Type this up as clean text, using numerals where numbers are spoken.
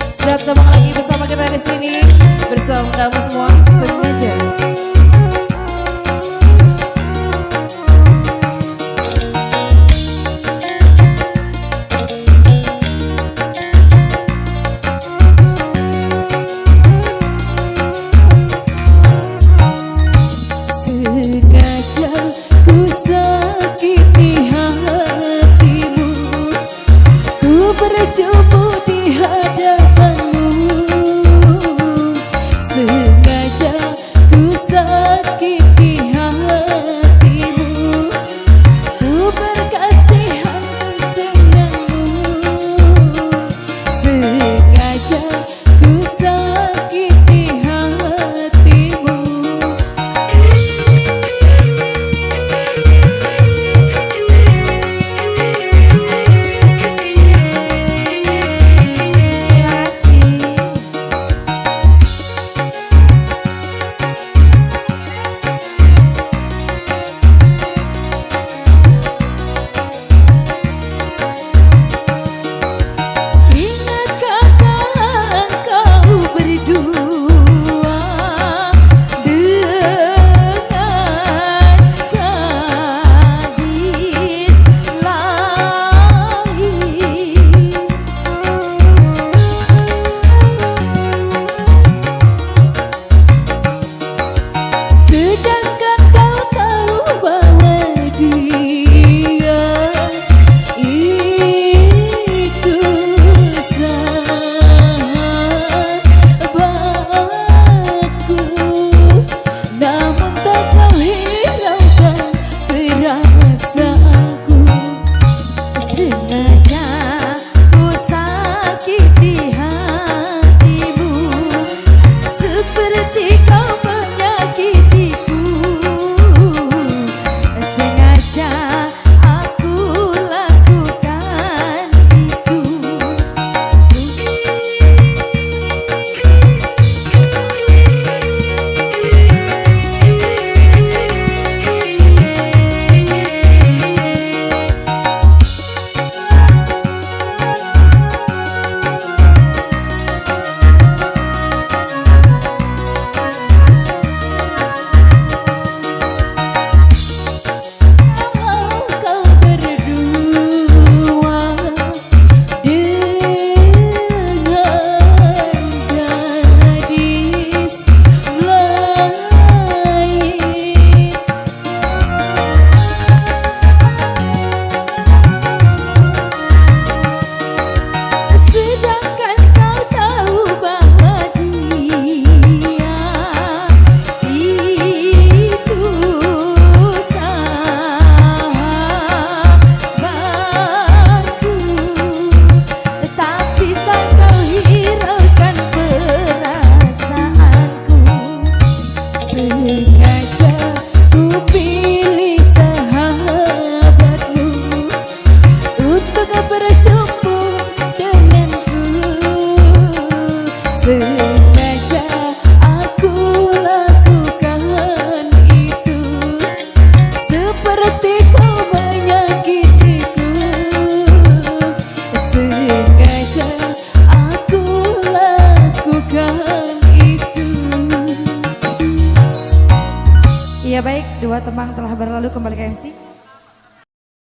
Siap ketemu lagi bersama kita di sini bersama kamu semua sengaja. Sengaja ku sakiti hatimu, ku berjumpa di hadapanmu. Sengaja ku sakiti hatimu, ku berkasihan denganmu. Sengaja ku sakiti hatimu. Sengaja aku lakukan itu, seperti kau menyakitiku. Sengaja aku lakukan itu. Iya baik, dua tembang telah berlalu, kembali ke MC.